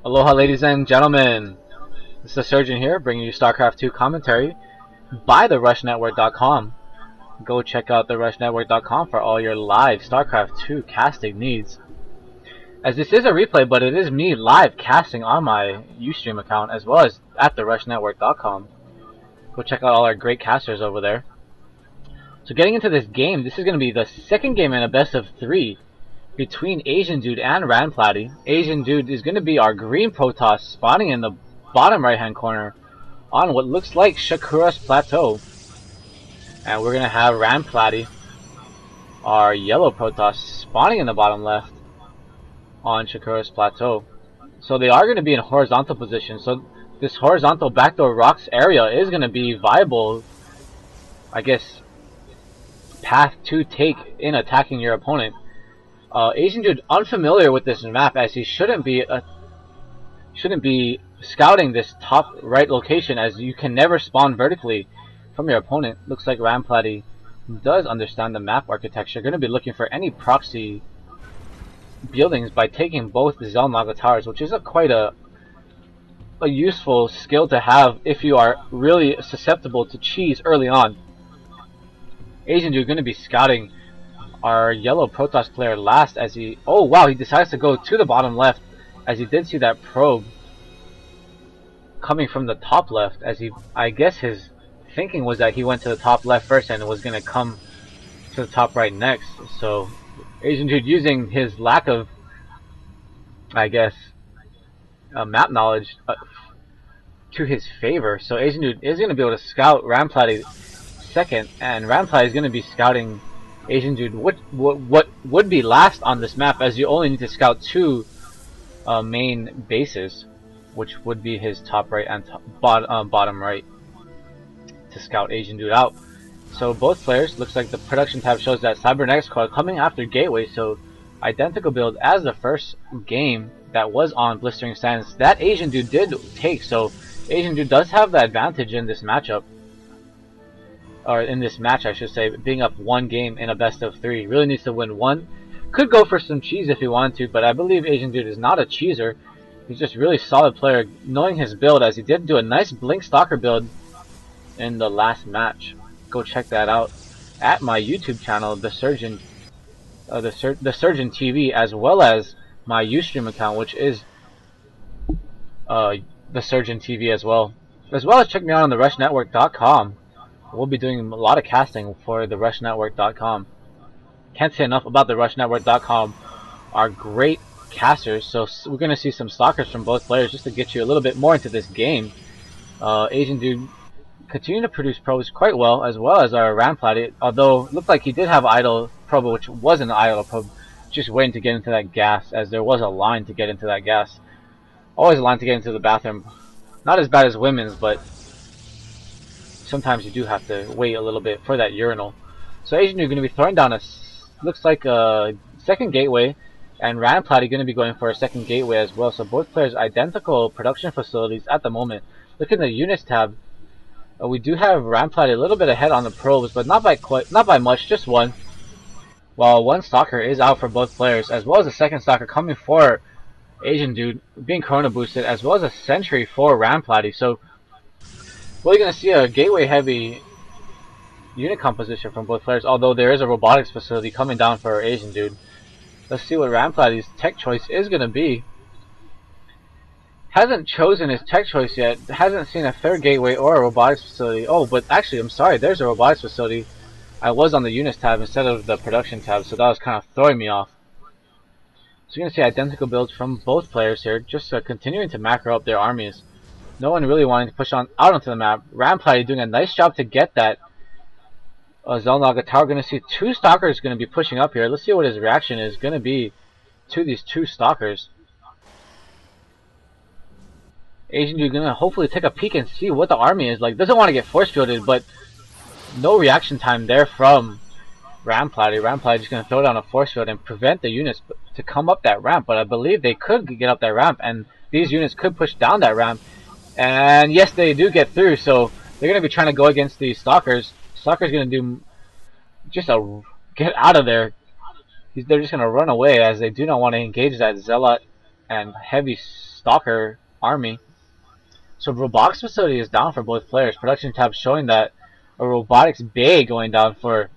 Aloha ladies and gentlemen, this is the Surgeon here bringing you StarCraft 2 commentary by the RushNetwork.com. Go check out the RushNetwork.com for all your live StarCraft 2 casting needs. As this is a replay, but it is me live casting on my Ustream account as well as at the RushNetwork.com. Go check out all our great casters over there. So getting into this game, this is going to be the second game in a best of 3 between AznDude and RandPlaty. AznDude is going to be our green Protoss spawning in the bottom right hand corner on what looks like Shakura's Plateau. And we're going to have RandPlaty, our yellow Protoss, spawning in the bottom left on Shakura's Plateau. So they are going to be in horizontal position. So this horizontal backdoor rocks area is going to be viable, I guess, path to take in attacking your opponent. AznDude unfamiliar with this map, as he shouldn't be scouting this top right location, as you can never spawn vertically from your opponent. Looks like RandPlaty does understand the map architecture. Going to be looking for any proxy buildings by taking both the Xel'Naga towers, which is quite a useful skill to have if you are really susceptible to cheese early on. AznDude going to be scouting our yellow Protoss player last, as he decides to go to the bottom left, as he did see that probe coming from the top left, as I guess his thinking was that he went to the top left first and was going to come to the top right next. So AznDude using his lack of, I guess, map knowledge to his favor. So AznDude is going to be able to scout RandPlaty second, and RandPlaty is going to be scouting AznDude what would be last on this map, as you only need to scout 2 main bases, which would be his top right and bottom right, to scout AznDude out. So both players, looks like the production tab shows that Cybernetics card coming after Gateway, so identical build as the first game that was on Blistering Sands that AznDude did take. So AznDude does have the advantage in this matchup, or in this match I should say, being up 1 game in a best of 3. Really needs to win 1. Could go for some cheese if he wanted to, but I believe AznDude is not a cheeser. He's just really solid player, knowing his build, as he did do a nice Blink Stalker build in the last match. Go check that out at my YouTube channel, the Surgeon TV, as well as my Ustream account, which is the Surgeon TV as well as check me out on the RushNetwork.com. We'll be doing a lot of casting for the RushNetwork.com. Can't say enough about the RushNetwork.com. Are great casters, so we're going to see some stalkers from both players just to get you a little bit more into this game. AznDude continuing to produce probes quite well as our RandPlaty, although it looked like he did have idle probe, which wasn't an idle probe, just waiting to get into that gas, as there was a line to get into that gas. Always a line to get into the bathroom. Not as bad as women's, but sometimes you do have to wait a little bit for that urinal. So AznDude going to be throwing down looks like a second gateway, and RandPlaty going to be going for a second gateway as well. So both players identical production facilities at the moment. Look at the units tab. We do have RandPlaty a little bit ahead on the probes, but not by much, just 1. While 1 stalker is out for both players, as well as a second stalker coming for AznDude, being Corona boosted, as well as a sentry for RandPlaty. So we're going to see a gateway heavy unit composition from both players, although there is a robotics facility coming down for AznDude. Let's see what RandPlaty's tech choice is going to be. Hasn't chosen his tech choice yet. Hasn't seen a third gateway or a robotics facility. Oh, but actually, I'm sorry, there's a robotics facility. I was on the units tab instead of the production tab, so that was kind of throwing me off. So you're going to see identical builds from both players here, just continuing to macro up their armies. No one really wanting to push out onto the map. RandPlaty doing a nice job to get that Xel'Naga tower. Going to see 2 stalkers going to be pushing up here. Let's see what his reaction is going to be to these 2 stalkers. AznDude going to hopefully take a peek and see what the army is like. Doesn't want to get force fielded, but no reaction time there from RandPlaty. RandPlaty just going to throw down a force field and prevent the units to come up that ramp. But I believe they could get up that ramp, and these units could push down that ramp. And yes, they do get through, so they're going to be trying to go against the stalkers. Stalker's going to do just a get out of there. They're just going to run away, as they do not want to engage that Zealot and heavy stalker army. So robotics facility is down for both players. Production tab showing that a robotics bay going down for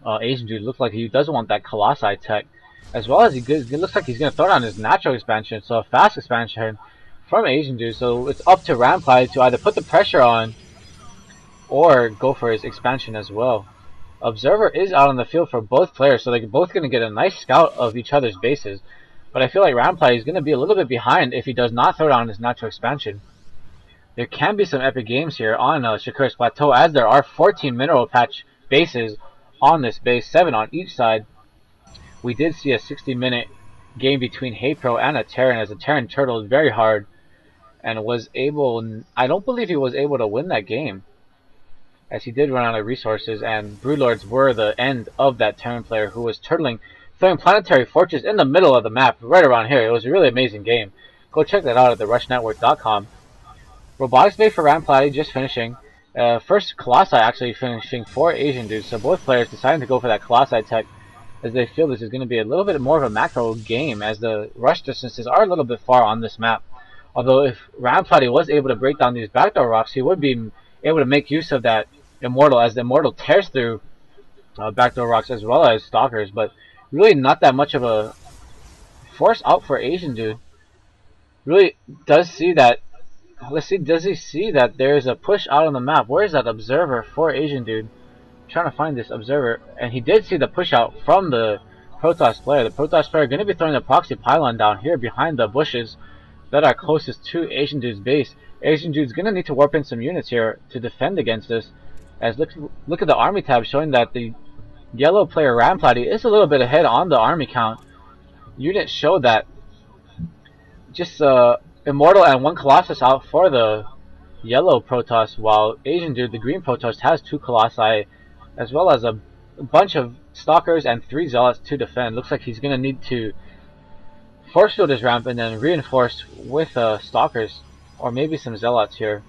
AznDude. Looks like he doesn't want that Colossi tech. As well as it looks like he's going to throw down his natural expansion. So a fast expansion from AznDude. So it's up to RandPlaty to either put the pressure on or go for his expansion as well. Observer is out on the field for both players, so they're both going to get a nice scout of each other's bases. But I feel like RandPlaty is going to be a little bit behind if he does not throw down his natural expansion. There can be some epic games here on Shakur's Plateau, as there are 14 mineral patch bases on this base, 7 on each side. We did see a 60-minute game between HeyPro and a Terran, as a Terran turtled very hard and was able, I don't believe he was able to win that game, as he did run out of resources, and Broodlords were the end of that Terran player who was turtling, throwing Planetary Fortress in the middle of the map, right around here. It was a really amazing game. Go check that out at theRushNetwork.com. Robotics Bay for RandPlaty just finishing. First Colossi actually finishing for AznDude, so both players deciding to go for that Colossi tech, as they feel this is going to be a little bit more of a macro game, as the rush distances are a little bit far on this map. Although if RandPlaty was able to break down these backdoor rocks, he would be able to make use of that Immortal, as the Immortal tears through backdoor rocks as well as Stalkers, but really not that much of a force out for AznDude. Really does see that. Let's see, does he see that there's a push out on the map? Where is that observer for AznDude? Trying to find this observer, and he did see the push out from the Protoss player. The Protoss player going to be throwing the proxy pylon down here behind the bushes that are closest to AznDude's base. AznDude's going to need to warp in some units here to defend against this. As look at the army tab showing that the yellow player RandPlaty is a little bit ahead on the army count. Units show that just Immortal and 1 Colossus out for the yellow Protoss, while AznDude, the green Protoss, has 2 Colossi, as well as a bunch of Stalkers and 3 Zealots to defend. Looks like he's going to need to force field his ramp and then reinforce with Stalkers, or maybe some Zealots here,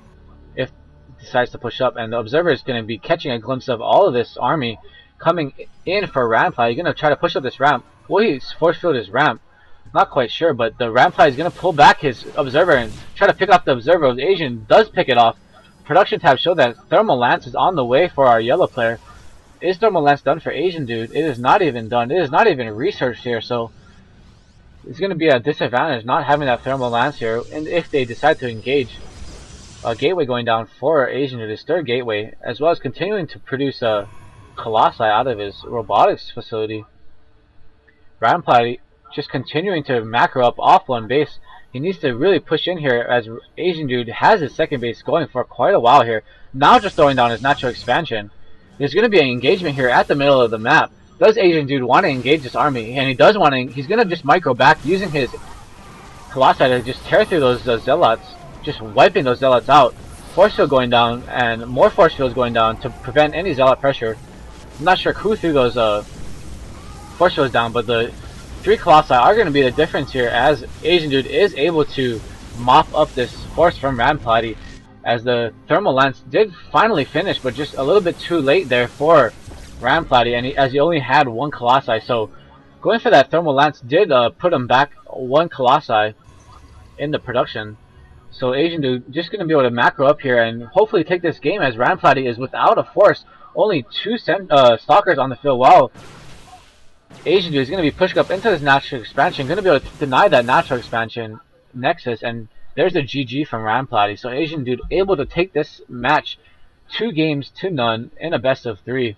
if he decides to push up. And the Observer is going to be catching a glimpse of all of this army coming in for RandPlaty. He's going to try to push up this ramp. Will he force field his ramp? Not quite sure, but the RandPlaty is going to pull back his Observer and try to pick off the Observer. The Asian does pick it off. Production tab show that Thermal Lance is on the way for our yellow player. Is Thermal Lance done for AznDude? It is not even done. It is not even researched here, so it's going to be a disadvantage not having that Thermal Lance here. And if they decide to engage, a gateway going down for AznDude, his 3rd gateway, as well as continuing to produce a Colossi out of his robotics facility. RandPlaty just continuing to macro up off one base. He needs to really push in here, as AznDude has his 2nd base going for quite a while here. Now just throwing down his natural expansion. There's going to be an engagement here at the middle of the map. Does AznDude want to engage this army? And he does want to. He's going to just micro back using his Colossi to just tear through those Zealots, just wiping those Zealots out. Force field going down, and more force fields going down to prevent any Zealot pressure. I'm not sure who threw those force fields down, but the 3 Colossi are going to be the difference here, as AznDude is able to mop up this force from RandPlaty, as the Thermal Lance did finally finish, but just a little bit too late there for RandPlaty, and as he only had 1 Colossi. So going for that Thermal Lance did put him back 1 Colossi in the production. So AznDude just going to be able to macro up here and hopefully take this game, as RandPlaty is without a force. Only 2 Stalkers on the field, while AznDude is going to be pushing up into this natural expansion, going to be able to deny that natural expansion nexus, and there's a GG from RandPlaty. So AznDude able to take this match 2 games to none in a best of 3.